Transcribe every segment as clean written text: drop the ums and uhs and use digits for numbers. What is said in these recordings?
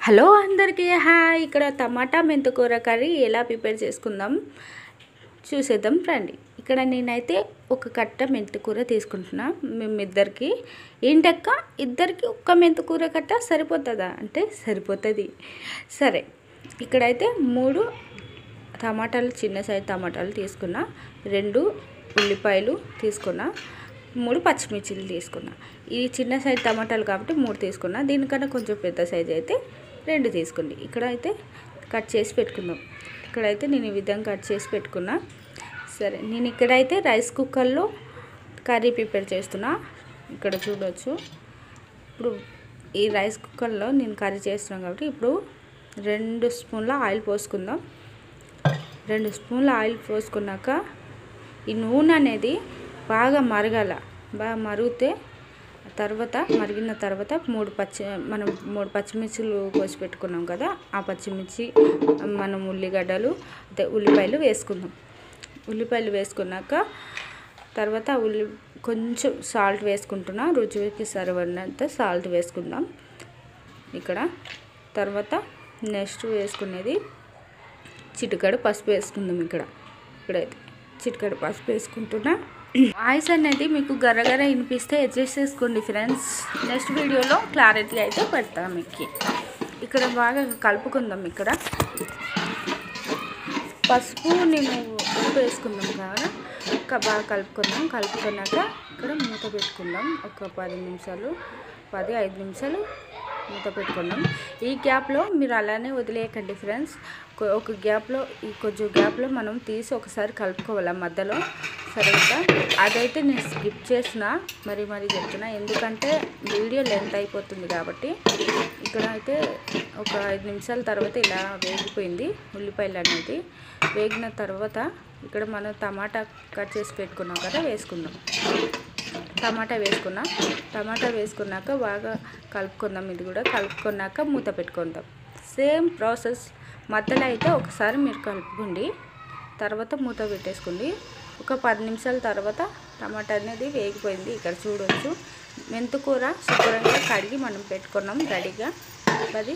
Hello అందరికీ hi. ఇక్కడ టమాటా మెంతికూర కర్రీ ఎలా ప్రిపేర్ చేసుకుందాం చూసేద్దాం రండి. ఇక్కడ నేనైతే ఒక కట్ట మెంతికూర తీసుకుంటున్నా. మేమిద్దరికి ఏంటక్క ఇద్దరికి ఒక్క మెంతికూర కట్ట సరిపోతుందా అంటే సరిపోతుంది. సరే, ఇక్కడైతే 3 టమాటాలు, చిన్న సైజు టమాటాలు తీసుకున్నా, 2 ఉల్లిపాయలు తీసుకున్నా, 3 పచ్చిమిర్చిలు తీసుకున్నా. ఈ చిన్న సైజు టమాటాలు కాబట్టి 3 తీసుకున్నా. దీనికన్నా కొంచెం పెద్ద సైజు అయితే 2 తీసుకోండి. ఇక్కడైతే కట్ చేసి పెట్టుకుందాం. ఇక్కడైతే నేను ఈ విధంగా కట్ చేసి పెట్టుకున్నా. సరే, నేను ఇక్కడైతే రైస్ కుక్కర్లో కర్రీ ప్రిపేర్ చేస్తున్నా. ఇక్కడ చూడవచ్చు. ఇప్పుడు ఈ రైస్ కుక్కర్లో నేను కర్రీ చేస్తున్నాను కాబట్టి ఇప్పుడు 2 స్పూన్ల ఆయిల్ పోసుకుందాం. 2 స్పూన్ల ఆయిల్ పోసుకున్నాక ఈ నూనె అనేది బాగా మరగాల. బాగా మరిగితే తర్వాత మరిగిన తర్వాత 3 పచ్చిమిర్చిలు కోసి పెట్టుకున్నాం కదా, ఆ పచ్చిమిర్చి మనం ఉల్లిగడ్డలు ఉల్లిపాయలు వేసుకుందాం. ఉల్లిపాయలు వేసుకున్నాక తర్వాత కొంచెం సాల్ట్ వేసుకుంటున్నా. రుచికి సరిపడినంత సాల్ట్ వేసుకుందాం. ఇక్కడ తర్వాత నెక్స్ట్ వేసుకునేది చిటికెడు పసుపు వేసుకుందాం. ఇక్కడైతే చిటికెడు పసుపు వేసుకుంటున్నా. వాయిస్ అనేది మీకు గర్రగర్ర వినిపిస్తే అడ్జస్ట్ చేసుకోండి ఫ్రెండ్స్. నెక్స్ట్ వీడియోలో క్లారిటీ అయితే పెడతాను మీకు. ఇక్కడ బాగా కలుపుకుందాం. ఇక్కడ పసుపు నేను ఉప్పు వేసుకుందాం కదా, బాగా కలుపుకున్నాక ఇక్కడ మూత పెట్టుకుందాం. ఒక 5 నిమిషాలు మూత పెట్టుకుందాం. ఈ గ్యాప్లో మీరు అలానే వదిలేయకండి ఫ్రెండ్స్. ఒక గ్యాప్లో కొంచెం గ్యాప్లో మనం తీసి ఒకసారి కలుపుకోవాలి మధ్యలో. సరిగ్గా అదైతే నేను స్కిప్ చేసిన మరీ చెప్తున్నా, ఎందుకంటే వీడియో లెంత్ అయిపోతుంది కాబట్టి. ఇక్కడ అయితే ఒక 5 నిమిషాల తర్వాత ఇలా వేగిపోయింది. ఉల్లిపాయలు అనేది వేగిన తర్వాత ఇక్కడ మనం టమాటా కట్ చేసి పెట్టుకున్నాం కదా, వేసుకుందాం. టమాటా వేసుకున్నాక బాగా కలుపుకుందాం. ఇది కూడా కలుపుకున్నాక మూత పెట్టుకుందాం. Same process. మధ్యలో అయితే ఒకసారి మీరు కలుపుకోండి, తర్వాత మూత పెట్టేసుకోండి. ఒక 10 నిమిషాల తర్వాత టమాటా అనేది వేగిపోయింది. ఇక్కడ చూడవచ్చు. మెంతికూర శుభ్రంగా కడిగి మనం పెట్టుకున్నాం రెడీగా. అది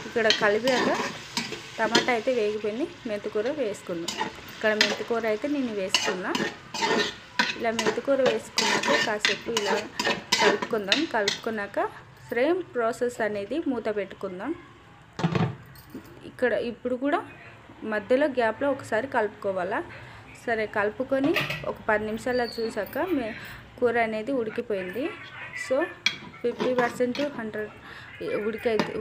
ఇక్కడ కలిపాక టమాటా అయితే వేగిపోయింది. మెంతికూర వేసుకుందాం. ఇక్కడ మెంతికూర అయితే నేను వేసుకున్నా. ఇలా మెంతికూర వేసుకున్నాక కాసేపు ఇలా కలుపుకున్నాక సేమ్ ప్రాసెస్ అనేది మూత పెట్టుకుందాం. ఇప్పుడు కూడా మధ్యలో గ్యాప్లో ఒకసారి కలుపుకోవాలా. సరే, కలుపుకొని ఒక 10 నిమిషాలు చూసాక కూర అనేది ఉడికిపోయింది. సో 50% 100 ఉడికిపోయింది.